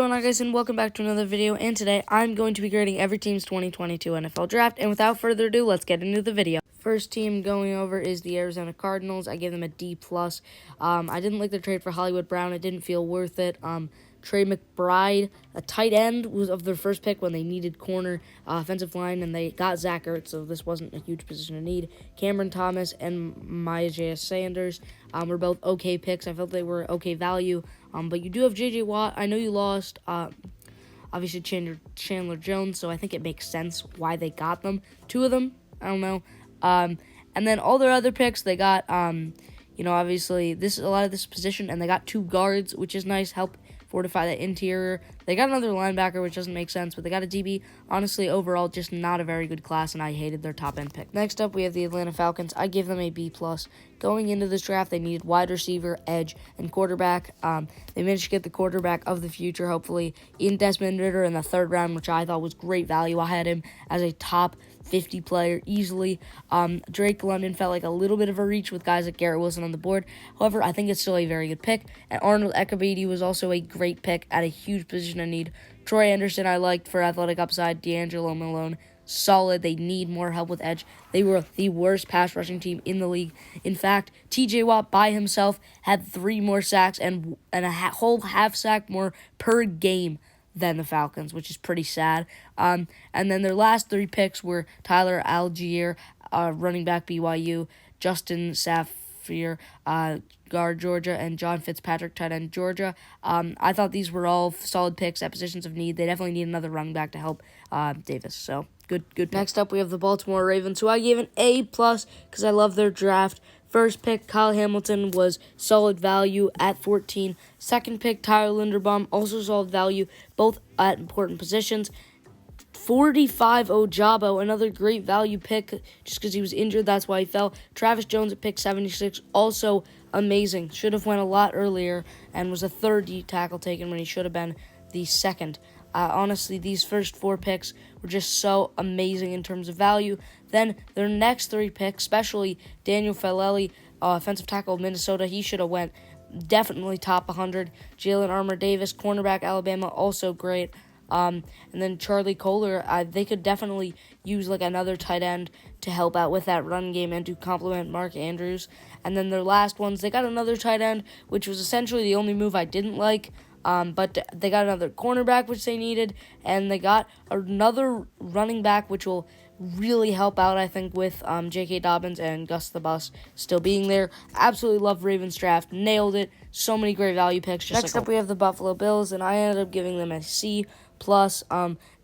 Hello guys, and welcome back to another video, and today I'm going to be grading every team's 2022 NFL Draft, and without further ado, let's get into the video. First team going over is the Arizona Cardinals. I gave them a D+. I didn't like the trade for Hollywood Brown. It didn't feel worth it. Trey McBride, a tight end, was of their first pick when they needed corner, offensive line, and they got Zach Ertz, so this wasn't a huge position to need. Cameron Thomas and Myjai Sanders were both okay picks. I felt they were okay value, but you do have J.J. Watt. I know you lost, obviously, Chandler Jones, so I think it makes sense why they got them. Two of them, I don't know. And then all their other picks, they got, obviously, a lot of this position, and they got two guards, which is nice, help fortify the interior. They got another linebacker, which doesn't make sense, but they got a DB. Honestly, overall, just not a very good class, and I hated their top-end pick. Next up, we have the Atlanta Falcons. I gave them a B+. Going into this draft, they needed wide receiver, edge, and quarterback. They managed to get the quarterback of the future, hopefully, in Desmond Ridder in the third round, which I thought was great value. I had him as a top 50 player easily. Drake London felt like a little bit of a reach with guys like Garrett Wilson on the board. However, I think it's still a very good pick. And Arnold Ekabidi was also a great pick at a huge position of need. Troy Anderson I liked for athletic upside. D'Angelo Malone, solid. They need more help with edge. They were the worst pass rushing team in the league. In fact, TJ Watt by himself had 3 more sacks and a whole half sack more per game than the Falcons, which is pretty sad. And then their last 3 picks were Tyler Algier, running back BYU, Justin Safir, guard Georgia, and John Fitzpatrick, tight end Georgia. I thought these were all solid picks at positions of need. They definitely need another running back to help Davis. So good. Next up, we have the Baltimore Ravens, who I gave an A+ because I love their draft. First pick, Kyle Hamilton, was solid value at 14. Second pick, Tyler Linderbaum, also solid value, both at important positions. 45 Ojabo, another great value pick, just because he was injured, that's why he fell. Travis Jones at pick 76, also amazing. Should have went a lot earlier and was a third tackle taken when he should have been the second. Honestly, these first 4 picks were just so amazing in terms of value. Then their next 3 picks, especially Daniel Falele, offensive tackle of Minnesota, he should have went definitely top 100. Jalen Armour-Davis, cornerback Alabama, also great. And then Charlie Kolar, they could definitely use like another tight end to help out with that run game and to complement Mark Andrews. And then their last ones, they got another tight end, which was essentially the only move I didn't like. But they got another cornerback, which they needed, and they got another running back, which will really help out, I think, with J.K. Dobbins and Gus the Bus still being there. Absolutely love Ravens draft. Nailed it. So many great value picks. Next up, we have the Buffalo Bills, and I ended up giving them a C+.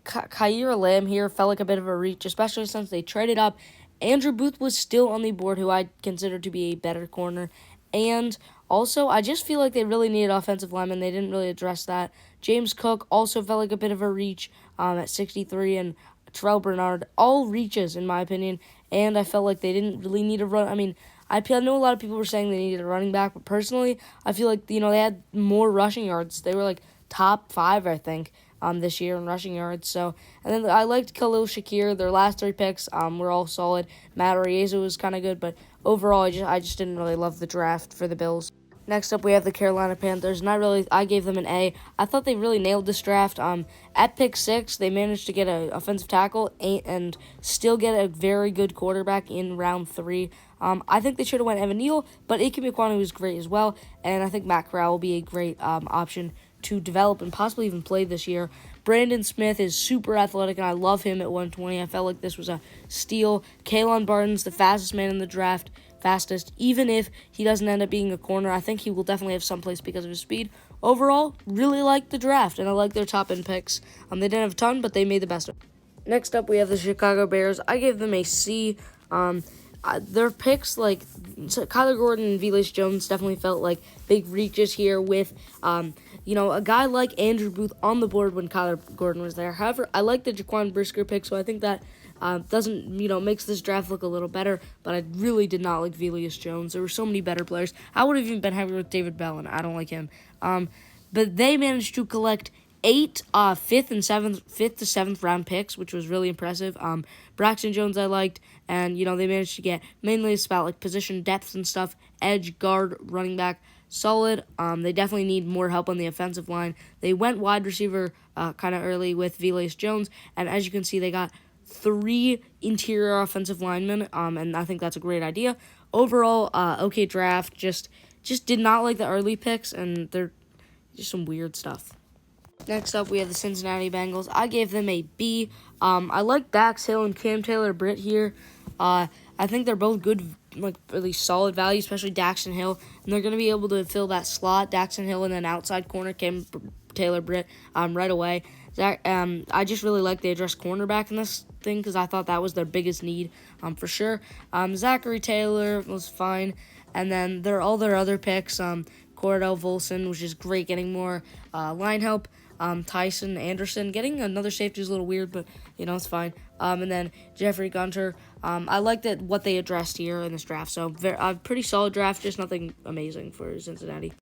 Kaiir Lamb here felt like a bit of a reach, especially since they traded up. Andrew Booth was still on the board, who I consider to be a better corner. And also, I just feel like they really needed offensive linemen. They didn't really address that. James Cook also felt like a bit of a reach at 63, and Terrell Bernard, all reaches, in my opinion. And I felt like they didn't really need a run. I mean, I know a lot of people were saying they needed a running back, but personally, I feel like, they had more rushing yards. They were like top 5, I think, this year in rushing yards. So, and then I liked Khalil Shakir. Their last 3 picks were all solid. Matt Araiza was kind of good, but overall, I just didn't really love the draft for the Bills. Next up, we have the Carolina Panthers, and I gave them an A. I thought they really nailed this draft. At pick 6, they managed to get an offensive tackle and still get a very good quarterback in round 3. I think they should have went Evan Neal, but Ike Mekwonu was great as well, and I think Matt Corral will be a great option to develop and possibly even play this year. Brandon Smith is super athletic, and I love him at 120. I felt like this was a steal. Kalen Barton's the fastest man in the draft. Fastest, even if he doesn't end up being a corner. I think he will definitely have some place because of his speed. Overall, really like the draft, and I like their top-end picks. They didn't have a ton, but they made the best of it. Next up, we have the Chicago Bears. I gave them a C. Their picks, like Kyler Gordon and Velus Jones, definitely felt like big reaches here with, a guy like Andrew Booth on the board when Kyler Gordon was there. However, I like the Jaquan Brisker pick, so I think that makes this draft look a little better, but I really did not like Velus Jones. There were so many better players. I would have even been happy with David Bell, and I don't like him. But they managed to collect 8 fifth to 7th round picks, which was really impressive. Braxton Jones I liked, and they managed to get mainly it's about like position depth and stuff, edge, guard, running back. solid. They definitely need more help on the offensive line. They went wide receiver kind of early with Velus Jones, and as you can see, they got 3 interior offensive linemen, and I think that's a great idea. Overall, okay draft. Just did not like the early picks, and they're just some weird stuff. Next up, we have the Cincinnati Bengals. I gave them a B. I like Dax Hill and Cam Taylor-Britt here. I think they're both good, like really solid value, especially Daxton Hill, and they're going to be able to fill that slot, Daxton Hill, and then outside corner Cam Taylor-Britt right away. I just really like they addressed cornerback in this thing because I thought that was their biggest need for sure. Zachary Taylor was fine, and then all their other picks, Cordell Volson, which is great, getting more line help. Tyson Anderson, getting another safety is a little weird, but it's fine. And then Jeffrey Gunter. I liked what they addressed here in this draft. So pretty solid draft, just nothing amazing for Cincinnati.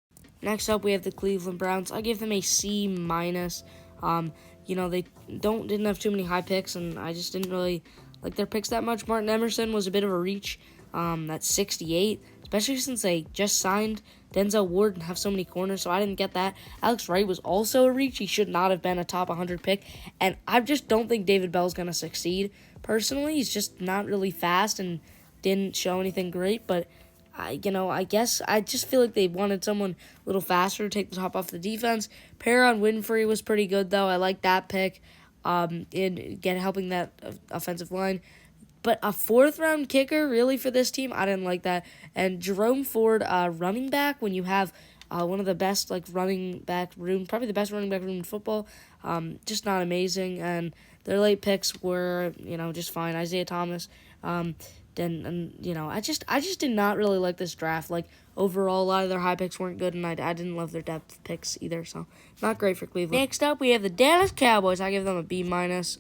Next up, we have the Cleveland Browns. I gave them a C minus. They didn't have too many high picks, and I just didn't really like their picks that much. Martin Emerson was a bit of a reach. That's 68, especially since they just signed Denzel Ward and have so many corners, so I didn't get that. Alex Wright was also a reach. He should not have been a top 100 pick, and I just don't think David Bell's going to succeed. Personally, he's just not really fast and didn't show anything great, but I guess I just feel like they wanted someone a little faster to take the top off the defense. Perron Winfrey was pretty good, though. I like that pick helping that offensive line. But a 4th-round kicker, really, for this team, I didn't like that. And Jerome Ford, running back, when you have one of the best running back room, probably the best running back room in football, just not amazing. And their late picks were, just fine. Isaiah Thomas, I just did not really like this draft. Overall, a lot of their high picks weren't good, and I didn't love their depth picks either, so not great for Cleveland. Next up, we have the Dallas Cowboys. I give them a B minus.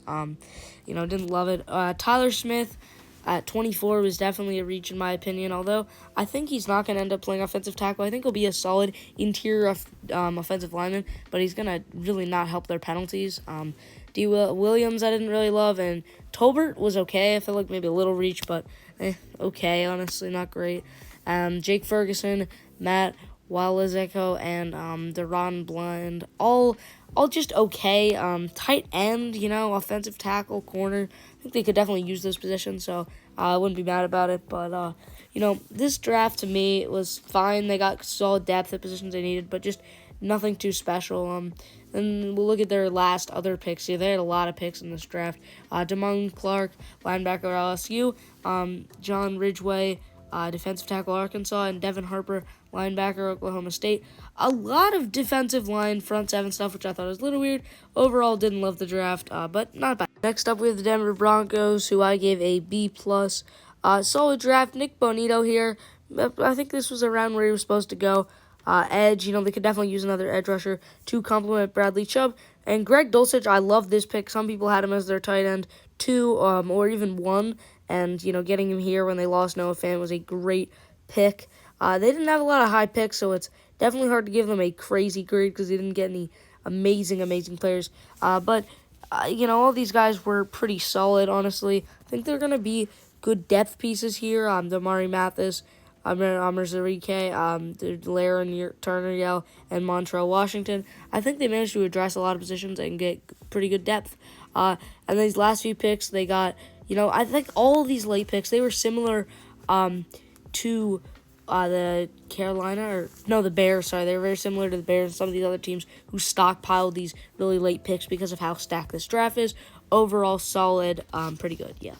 Didn't love it. Tyler Smith at 24 was definitely a reach in my opinion, although I think he's not going to end up playing offensive tackle. I think he'll be a solid interior offensive lineman, but he's going to really not help their penalties. D. Williams I didn't really love, and Tolbert was okay. I feel like maybe a little reach, but okay, honestly, not great. Jake Ferguson, Matt Walazeko, and Deron Bland, all just okay. Tight end, offensive tackle, corner. I think they could definitely use those positions, so I wouldn't be mad about it. But, this draft to me was fine. They got solid depth at positions they needed, but just nothing too special. Then we'll look at their last other picks here. They had a lot of picks in this draft. Damone Clark, linebacker LSU. John Ridgeway, defensive tackle Arkansas, and Devin Harper, linebacker Oklahoma State. A lot of defensive line front seven stuff, which I thought was a little weird. Overall, didn't love the draft, but not bad. Next up, we have the Denver Broncos, who I gave a B+. Solid draft. Nick Bonito here. I think this was around where he was supposed to go. Edge, they could definitely use another edge rusher to complement Bradley Chubb. And Greg Dulcich, I love this pick. Some people had him as their tight end 2 or even 1. And, getting him here when they lost Noah Fant was a great pick. They didn't have a lot of high picks, so it's definitely hard to give them a crazy grade because they didn't get any amazing players. But all these guys were pretty solid, honestly. I think they're going to be good depth pieces here. Damari Mathis, Amir Zarike, Laren Turner-Yell, and Montrell Washington. I think they managed to address a lot of positions and get pretty good depth. And these last few picks, they got, I think all of these late picks, they were similar to the the Bears. Sorry, they were very similar to the Bears and some of these other teams who stockpiled these really late picks because of how stacked this draft is. Overall, solid, pretty good, yeah.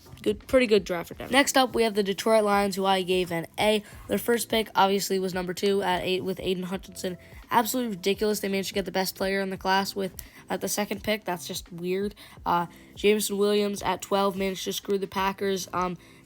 Pretty good draft for them. Next up, we have the Detroit Lions, who I gave an A. Their first pick, obviously, was number 2 at 8 with Aiden Hutchinson. Absolutely ridiculous. They managed to get the best player in the class at the second pick. That's just weird. Jameson Williams at 12 managed to screw the Packers.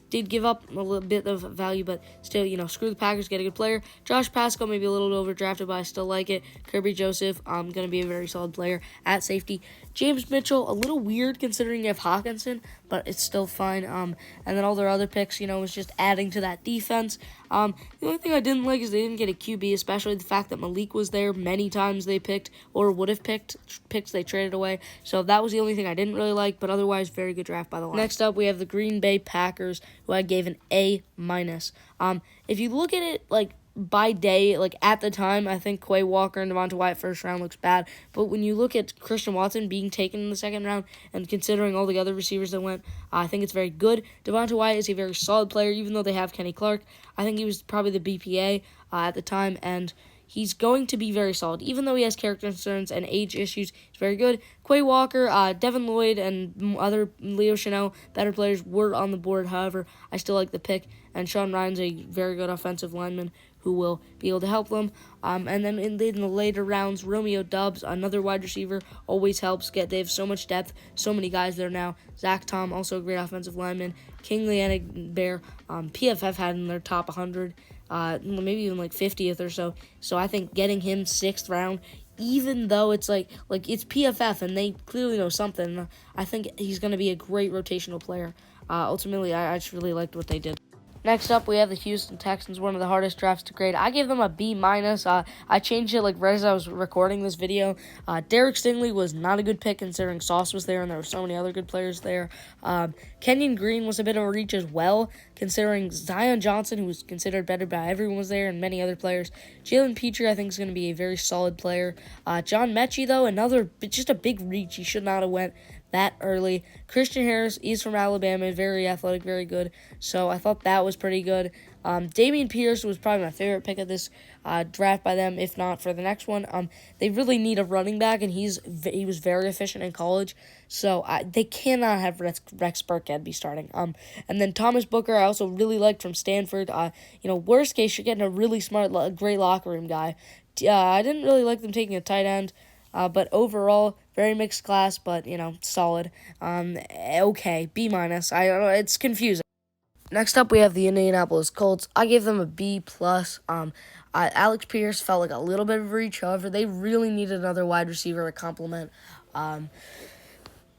Did give up a little bit of value, but still, screw the Packers, get a good player. Josh Pascal, maybe a little overdrafted, but I still like it. Kirby Joseph, going to be a very solid player at safety. James Mitchell, a little weird considering you have Hawkinson, but it's still fine. And then all their other picks, was just adding to that defense. The only thing I didn't like is they didn't get a QB, especially the fact that Malik was there many times they picked or would have picked picks they traded away. So that was the only thing I didn't really like, but otherwise, very good draft by the Lions. Next up, we have the Green Bay Packers, who I gave an A-. If you look at it, by day, like at the time, I think Quay Walker and Devonta Wyatt first round looks bad. But when you look at Christian Watson being taken in the second round and considering all the other receivers that went, I think it's very good. Devonta Wyatt is a very solid player, even though they have Kenny Clark. I think he was probably the BPA at the time, and he's going to be very solid. Even though he has character concerns and age issues, he's very good. Quay Walker, Devin Lloyd, and other Leo Chanel, better players, were on the board. However, I still like the pick. And Sean Ryan's a very good offensive lineman who will be able to help them. And then in the later rounds, Romeo Doubs, another wide receiver, always helps. They have so much depth, so many guys there now. Zach Tom, also a great offensive lineman. Kingsley Enagbare, PFF had in their top 100, maybe even like 50th or so. So I think getting him 6th round, even though it's like it's PFF and they clearly know something, I think he's going to be a great rotational player. Ultimately, I just really liked what they did. Next up, we have the Houston Texans, one of the hardest drafts to grade. I gave them a B-. I changed it right as I was recording this video. Derek Stingley was not a good pick considering Sauce was there and there were so many other good players there. Kenyon Green was a bit of a reach as well, considering Zion Johnson, who was considered better by everyone, was there, and many other players. Jalen Petrie, I think, is going to be a very solid player. John Mechie, though, just a big reach. He should not have went that early. Christian Harris is from Alabama, very athletic, very good. So I thought that was pretty good. Dameon Pierce was probably my favorite pick of this draft by them, if not for the next one. They really need a running back, and he was very efficient in college. So they cannot have Rex Burkhead be starting. And then Thomas Booker, I also really liked from Stanford. Worst case, you're getting a really smart, great locker room guy. I didn't really like them taking a tight end. But overall, very mixed class, but, solid. Okay, B-. I don't know, it's confusing. Next up, we have the Indianapolis Colts. I gave them a B+. Alex Pierce felt like a little bit of a reach. However, they really needed another wide receiver to complement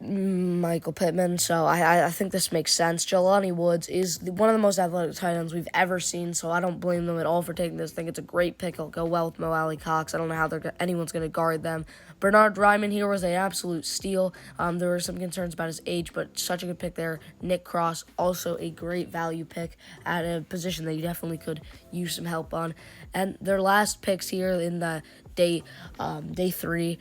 Michael Pittman, so I think this makes sense. Jelani Woods is one of the most athletic tight ends we've ever seen, so I don't blame them at all for taking this. I think it's a great pick. It'll go well with Mo Alley Cox. I don't know how anyone's going to guard them. Bernard Ryman here was an absolute steal. There were some concerns about his age, but such a good pick there. Nick Cross, also a great value pick at a position that you definitely could use some help on. And their last picks here in the day 3,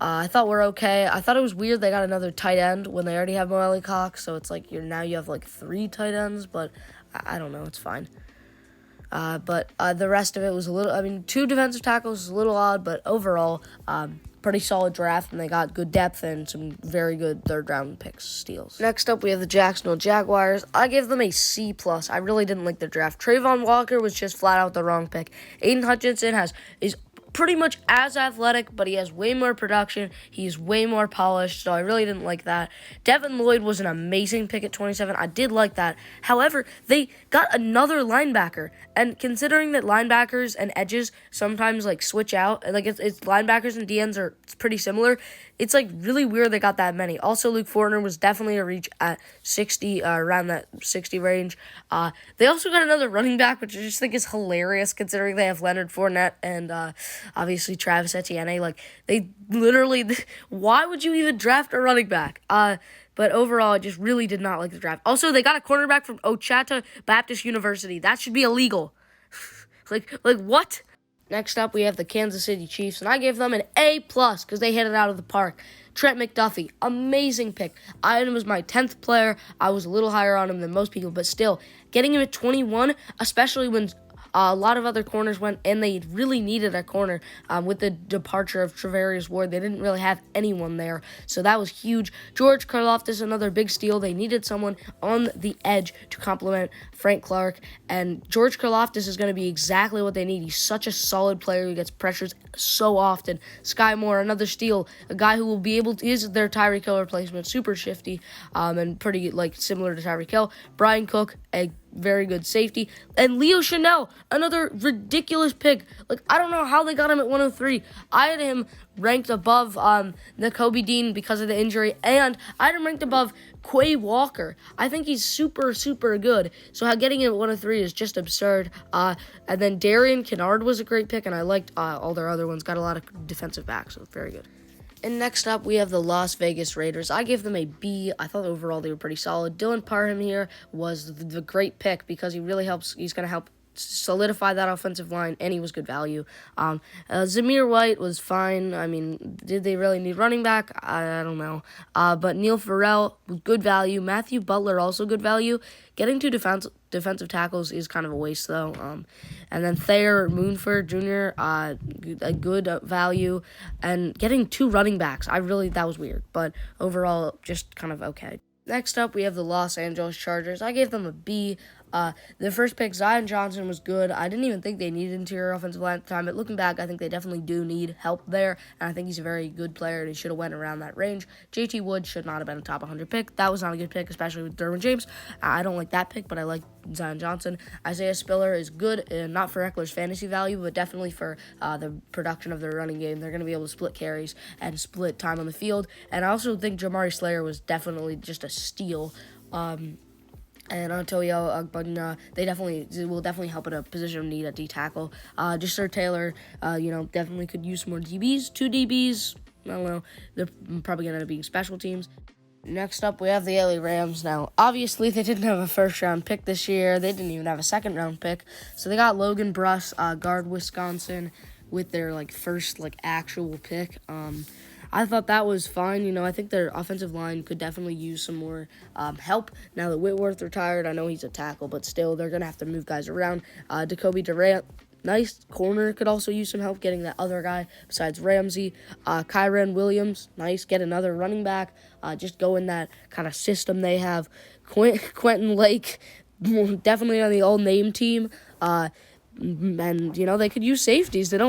I thought we're okay. I thought it was weird they got another tight end when they already have Mo Alley Cox, so it's like you have like 3 tight ends, but I don't know, it's fine. But the rest of it was 2 defensive tackles was a little odd, but overall, pretty solid draft, and they got good depth and some very good third-round picks, steals. Next up, we have the Jacksonville Jaguars. I gave them a C+. I really didn't like their draft. Trayvon Walker was just flat out the wrong pick. Aiden Hutchinson is pretty much as athletic, but he has way more production. He's way more polished, so I really didn't like that. Devin Lloyd was an amazing pick at 27. I did like that. However, they got another linebacker, and considering that linebackers and edges sometimes switch out, it's linebackers and DNs are pretty similar, it's really weird they got that many. Also, Luke Fortner was definitely a reach at 60, around that 60 range. They also got another running back, which I just think is hilarious considering they have Leonard Fournette and obviously Travis Etienne. They literally, why would you even draft a running back? But overall, I just really did not like the draft. Also, they got a cornerback from Ochata Baptist University. That should be illegal. What? Next up, we have the Kansas City Chiefs, and I gave them an A+ because they hit it out of the park. Trent McDuffie, amazing pick. Ian was my 10th player. I was a little higher on him than most people, but still, getting him at 21, especially when a lot of other corners went, and they really needed a corner with the departure of Travarius Ward. They didn't really have anyone there, so that was huge. George Karlaftis, another big steal. They needed someone on the edge to complement Frank Clark, and George Karlaftis is going to be exactly what they need. He's such a solid player who gets pressures so often. Sky Moore, another steal, a guy who will be able to, is their Tyreek Hill replacement, super shifty and pretty similar to Tyreek Hill. Brian Cook, a very good safety. And Leo Chanel, another ridiculous pick. I don't know how they got him at 103. I had him ranked above Nakobe Dean because of the injury, and I had him ranked above Quay Walker. I think he's super, super good. So getting him at 103 is just absurd. And then Darian Kennard was a great pick, and I liked all their other ones. Got a lot of defensive backs, so very good. And next up, we have the Las Vegas Raiders. I gave them a B. I thought overall they were pretty solid. Dylan Parham here was the great pick because he really helps. He's going to help solidify that offensive line, and he was good value. Zamir White was fine. I mean, did they really need running back? I don't know. But Neil Farrell, good value. Matthew Butler, also good value. Getting two defensive tackles is kind of a waste, though. And then Thayer Moonford Jr., a good value. And getting two running backs, that was weird. But overall, just kind of okay. Next up, we have the Los Angeles Chargers. I gave them a B. Their first pick, Zion Johnson, was good. I didn't even think they needed interior offensive line at the time, but looking back, I think they definitely do need help there, and I think he's a very good player, and he should have went around that range. JT Wood should not have been a top 100 pick. That was not a good pick, especially with Derwin James. I don't like that pick, but I like Zion Johnson. Isaiah Spiller is good, not for Eckler's fantasy value, but definitely for the production of their running game. They're going to be able to split carries and split time on the field, and I also think Jamari Slayer was definitely just a steal. And Antonio Agbonnia, they will definitely help at a position of need at D tackle. Jasir Taylor, definitely could use some more DBs. 2 DBs, I don't know. They're probably going to end up being special teams. Next up, we have the LA Rams. Now, obviously, they didn't have a first-round pick this year. They didn't even have a second-round pick. So they got Logan Bruss, guard Wisconsin, with their first actual pick. I thought that was fine. I think their offensive line could definitely use some more help. Now that Whitworth retired, I know he's a tackle, but still, they're going to have to move guys around. Jacoby Durant, nice corner, could also use some help getting that other guy besides Ramsey. Kyren Williams, nice, get another running back. Just go in that kind of system they have. Quentin Lake, definitely on the all-name team. And, they could use safeties. They've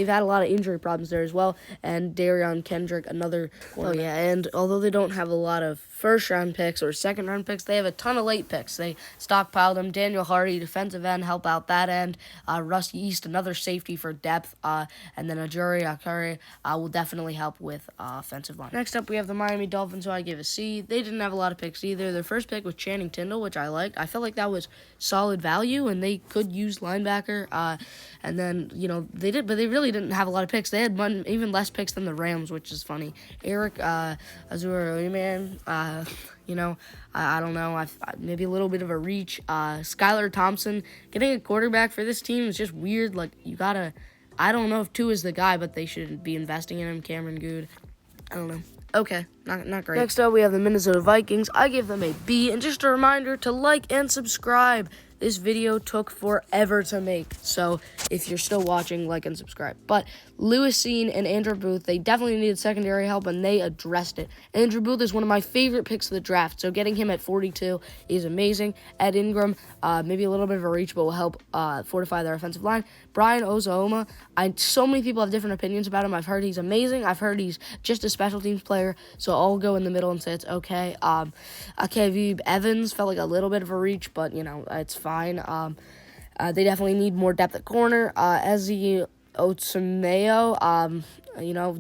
had a lot of injury problems there as well. And Darion Kendrick, another one. Oh, yeah, and although they don't have a lot of first-round picks or second-round picks, they have a ton of late picks. They stockpiled them. Daniel Hardy, defensive end, help out that end. Russ East, another safety for depth. And then Ajuri Akari will definitely help with offensive line. Next up, we have the Miami Dolphins, who I give a C. They didn't have a lot of picks either. Their first pick was Channing Tindall, which I liked. I felt like that was solid value, and they could use linebacker. And then, they did, but they really didn't have a lot of picks. They had even less picks than the Rams, which is funny. Eric Azur-Oyman, I don't know. Maybe a little bit of a reach. Skylar Thompson, getting a quarterback for this team is just weird. I don't know if Tua is the guy, but they should be investing in him. Cameron Goode, I don't know. Okay, not great. Next up, we have the Minnesota Vikings. I give them a B, and just a reminder to like and subscribe. This video took forever to make, so if you're still watching, like and subscribe. But Lewis Cine and Andrew Booth, they definitely needed secondary help, and they addressed it. Andrew Booth is one of my favorite picks of the draft, so getting him at 42 is amazing. Ed Ingram, maybe a little bit of a reach, but will help fortify their offensive line. Brian Ozooma, so many people have different opinions about him. I've heard he's amazing. I've heard he's just a special teams player, so I'll go in the middle and say it's okay. Akaviv Evans felt like a little bit of a reach, but, it's fine. They definitely need more depth at corner. Ezi Otsumeyo,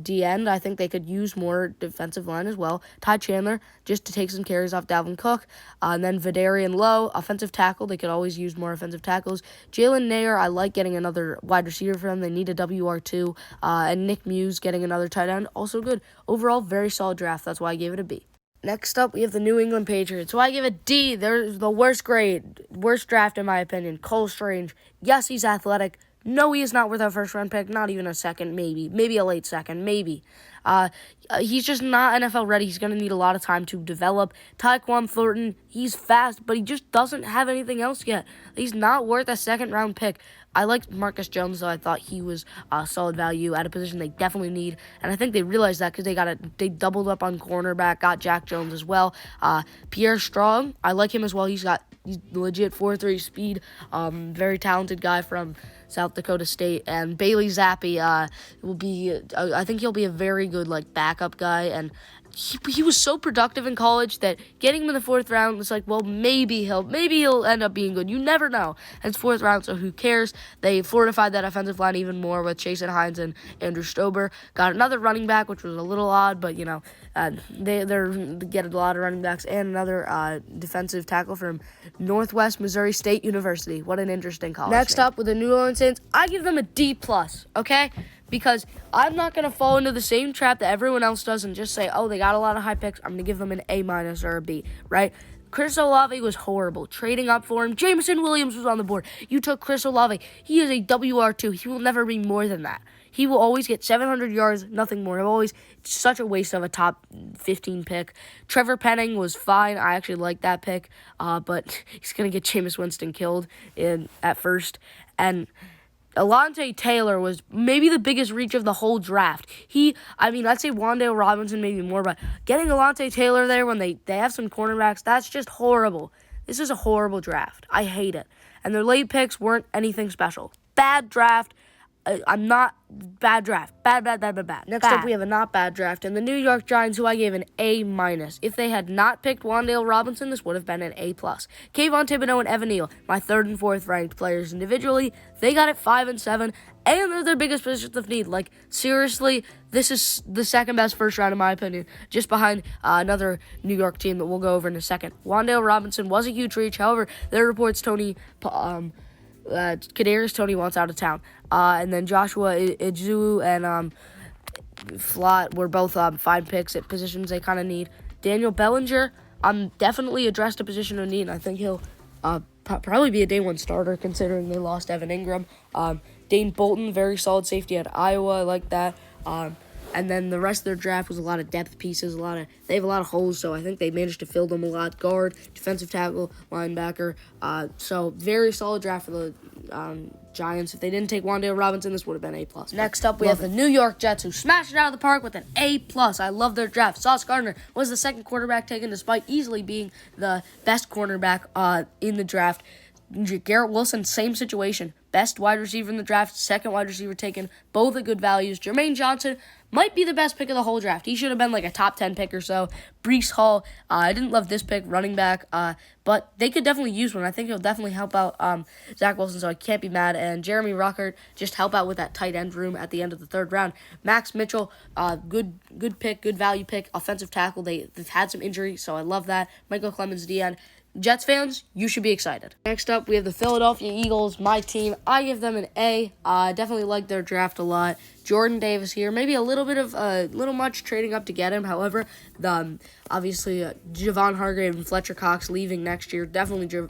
D end, I think they could use more defensive line as well. Ty Chandler, just to take some carries off Dalvin Cook. And then Vidarian Lowe, offensive tackle. They could always use more offensive tackles. Jalen Nair, I like getting another wide receiver for them. They need a WR2. And Nick Muse getting another tight end, also good. Overall, very solid draft. That's why I gave it a B. Next up, we have the New England Patriots, so I give it a D. They're the worst grade, worst draft in my opinion. Cole Strange, yes, he's athletic. No, he is not worth a first-round pick, not even a second, maybe a late second, maybe. He's just not NFL ready. He's going to need a lot of time to develop. Tyquan Thornton, he's fast, but he just doesn't have anything else yet. He's not worth a second-round pick. I liked Marcus Jones, though. I thought he was solid value at a position they definitely need, and I think they realized that because they doubled up on cornerback, got Jack Jones as well. Pierre Strong, I like him as well. He's legit 4.3 speed, very talented guy from South Dakota State. And Bailey Zappi will be, I think he'll be a very good backup guy, and he was so productive in college that getting him in the 4th round was well, maybe he'll end up being good. You never know. And it's 4th round, so who cares? They fortified that offensive line even more with Jason Hines and Andrew Stober. Got another running back, which was a little odd, but they get a lot of running backs, and another defensive tackle from Northwest Missouri State University. What an interesting college. Next up with the New Orleans Saints, I give them a D+, okay? because I'm not going to fall into the same trap that everyone else does and just say, oh, they got a lot of high picks, I'm going to give them an A- or a B, right? Chris Olave was horrible. Trading up for him, Jameson Williams was on the board. You took Chris Olave. He is a WR2. He will never be more than that. He will always get 700 yards, nothing more. It's such a waste of a top 15 pick. Trevor Penning was fine. I actually like that pick, but he's going to get Jameis Winston killed at first. And Alontae Taylor was maybe the biggest reach of the whole draft. I'd say Wan'Dale Robinson maybe more, but getting Alontae Taylor there when they have some cornerbacks, that's just horrible. This is a horrible draft. I hate it. And their late picks weren't anything special. Bad draft. Bad draft. Bad. Next up, we have a not bad draft, and the New York Giants, who I gave an A-. If they had not picked Wan'Dale Robinson, this would have been an A+. Kayvon Thibodeaux and Evan Neal, my 3rd and 4th ranked players individually, they got it 5 and 7, and they're their biggest positions of need. Like, seriously, this is the second best first round in my opinion, just behind another New York team that we'll go over in a second. Wan'Dale Robinson was a huge reach. However, there are reports Kadarius Toney wants out of town. And then Joshua Idzeu and Flott were both fine picks at positions they kind of need. Daniel Bellinger definitely addressed a position of need, and I think he'll probably be a day one starter considering they lost Evan Ingram. Dane Bolton, very solid safety at Iowa. I like that. And then the rest of their draft was a lot of depth pieces. They have a lot of holes, so I think they managed to fill them a lot. Guard, defensive tackle, linebacker. So very solid draft for the Giants. If they didn't take Wan'Dale Robinson, this would have been A+. Next up, we have the New York Jets, who smashed it out of the park with an A+. I love their draft. Sauce Gardner was the second quarterback taken, despite easily being the best cornerback in the draft. Garrett Wilson, same situation. Best wide receiver in the draft, second wide receiver taken, both at good values. Jermaine Johnson might be the best pick of the whole draft. He should have been like a top 10 pick or so. Breece Hall, I didn't love this pick, running back, but they could definitely use one. I think he'll definitely help out Zach Wilson, so I can't be mad. And Jeremy Ruckert, just help out with that tight end room at the end of the 3rd round. Max Mitchell, good pick, good value pick, offensive tackle. They've had some injury, so I love that. Michael Clemens, DN. Jets fans, you should be excited. Next up, we have the Philadelphia Eagles, my team. I give them an A. I definitely like their draft a lot. Jordan Davis here, maybe a little much trading up to get him. However, obviously Javon Hargrave and Fletcher Cox leaving next year, definitely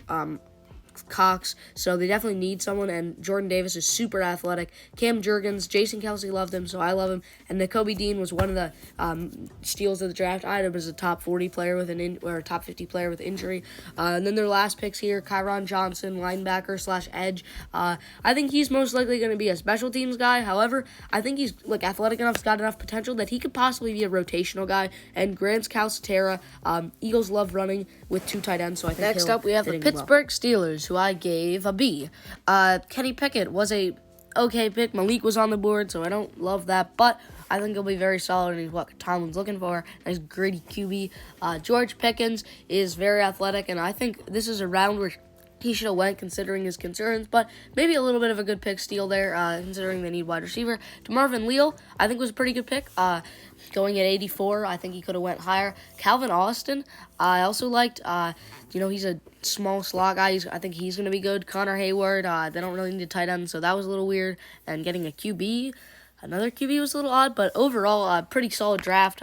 Cox, so they definitely need someone, and Jordan Davis is super athletic. Cam Jurgens, Jason Kelsey loved him, so I love him, and Nakobe Dean was one of the steals of the draft. I had him as a top 40 player with or a top 50 player with injury. And then their last picks here, Kyron Johnson, linebacker / edge. I think he's most likely going to be a special teams guy. However, I think he's athletic enough, got enough potential that he could possibly be a rotational guy. And Grant Calcaterra, Eagles love running with 2 tight ends, so I think next up we have the Pittsburgh Steelers, who I gave a B. Kenny Pickett was a okay pick. Malik was on the board, so I don't love that, but I think he'll be very solid, and he's what Tomlin's looking for. Nice gritty QB. George Pickens is very athletic, and I think this is a round where he should have went considering his concerns, but maybe a little bit of a good pick steal there, considering they need wide receiver. DeMarvin Leal, I think was a pretty good pick. Going at 84, I think he could have went higher. Calvin Austin, I also liked. He's a small slot guy. I think he's going to be good. Connor Hayward, they don't really need a tight end, so that was a little weird. And getting another QB was a little odd, but overall, pretty solid draft.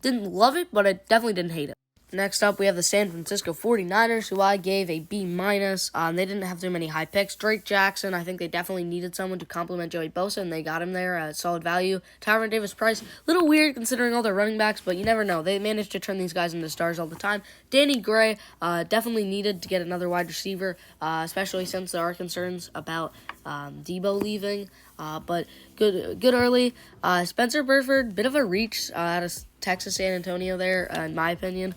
Didn't love it, but I definitely didn't hate it. Next up, we have the San Francisco 49ers, who I gave a B-. They didn't have too many high picks. Drake Jackson, I think they definitely needed someone to complement Joey Bosa, and they got him there at solid value. Tyron Davis-Price, a little weird considering all their running backs, but you never know. They managed to turn these guys into stars all the time. Danny Gray, definitely needed to get another wide receiver, especially since there are concerns about Debo leaving. But good early. Spencer Burford, bit of a reach out of Texas San Antonio there, in my opinion.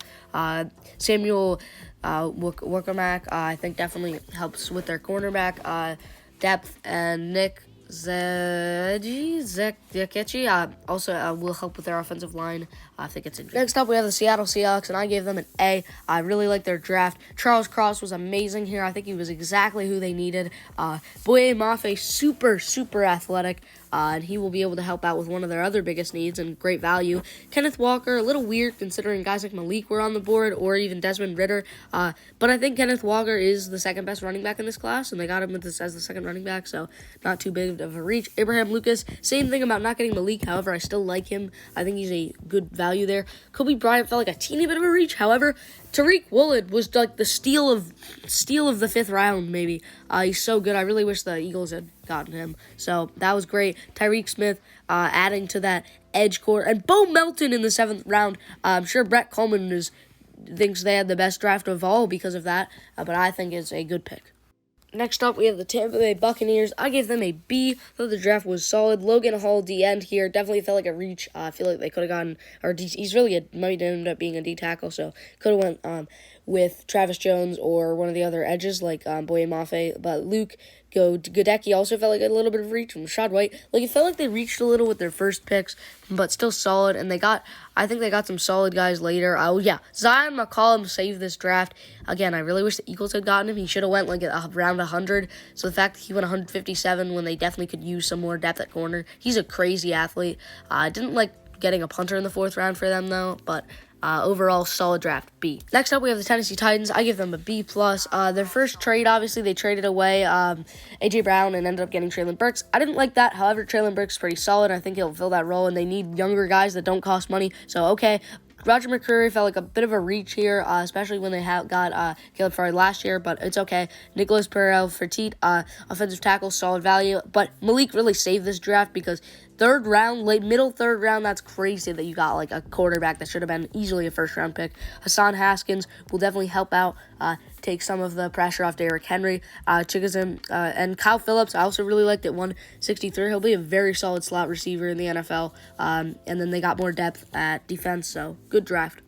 Samuel Wuerkemack, I think definitely helps with their cornerback depth, and Nick Zekechi also will help with their offensive line if they get injured. Next up, we have the Seattle Seahawks, and I gave them an A. I really like their draft. Charles Cross was amazing here. I think he was exactly who they needed. Boye Mafe, super athletic. And he will be able to help out with one of their other biggest needs and great value. Kenneth Walker, a little weird considering guys like Malik were on the board, or even Desmond Ridder. But I think Kenneth Walker is the second best running back in this class, and they got him as the second running back, so not too big bit of a reach. Abraham Lucas, same thing about not getting Malik. However, I still like him. I think he's a good value there. Kobe Bryant felt like a teeny bit of a reach. However, Tariq Woolen was like the steal of the 5th round, maybe. He's so good. I really wish the Eagles had gotten him. So that was great. Tyreek Smith adding to that edge core. And Bo Melton in the 7th round. I'm sure Brett Coleman thinks they had the best draft of all because of that. But I think it's a good pick. Next up, we have the Tampa Bay Buccaneers. I gave them a B. Thought the draft was solid. Logan Hall, D end here, definitely felt like a reach. I feel like they could have gotten, or he's really might end up being a D tackle, so could have went with Travis Jones or one of the other edges like Boye Mafe. But Luke Goedeke also felt like a little bit of reach from Rashad White. Like it felt like they reached a little with their first picks, but still solid. And I think they got some solid guys later. Zion McCollum saved this draft. Again, I really wish the Eagles had gotten him. He should have went like around 100. So the fact that he went 157 when they definitely could use some more depth at corner. He's a crazy athlete. I didn't like getting a punter in the 4th round for them though, but overall, solid draft, B. Next up, we have the Tennessee Titans. I give them a B+. Their first trade, obviously, they traded away A.J. Brown and ended up getting Treylon Burks. I didn't like that. However, Treylon Burks is pretty solid. I think he'll fill that role, and they need younger guys that don't cost money. So, okay. Roger McCreary felt like a bit of a reach here, especially when they got Caleb Farley last year, but it's okay. Nicholas Pereira-Fertit, offensive tackle, solid value. But Malik really saved this draft because middle third round, that's crazy that you got like a quarterback that should have been easily a 1st-round pick. Hassan Haskins will definitely help out, take some of the pressure off Derrick Henry. Chickasm, and Kyle Phillips, I also really liked at 163. He'll be a very solid slot receiver in the NFL. And then they got more depth at defense, so good draft.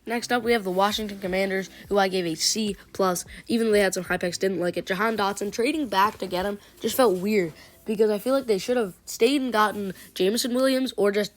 Next up, we have the Washington Commanders, who I gave a C+. Even though they had some high picks, didn't like it. Jahan Dotson, trading back to get him just felt weird because I feel like they should have stayed and gotten Jameson Williams or just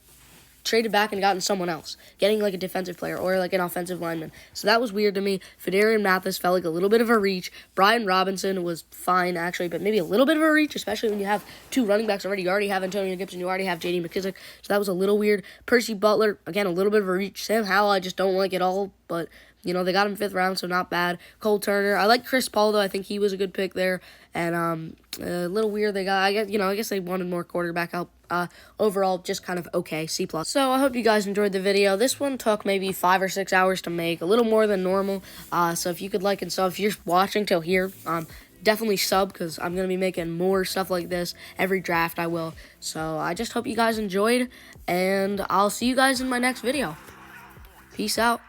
traded back and gotten someone else, getting like a defensive player or like an offensive lineman. So that was weird to me. Fedarian Mathis felt like a little bit of a reach. Brian Robinson was fine, actually, but maybe a little bit of a reach, especially when you have 2 running backs already. You already have Antonio Gibson. You already have J.D. McKissick. So that was a little weird. Percy Butler, again, a little bit of a reach. Sam Howell, I just don't like at all, but you know, they got him 5th round, so not bad. Cole Turner, I like Chris Paul, though. I think he was a good pick there. And a little weird they got, I guess they wanted more quarterback help. Overall, just kind of okay, C+. So I hope you guys enjoyed the video. This one took maybe 5 or 6 hours to make, a little more than normal. So if you could like and sub, if you're watching till here, definitely sub, because I'm going to be making more stuff like this. Every draft I will. So I just hope you guys enjoyed, and I'll see you guys in my next video. Peace out.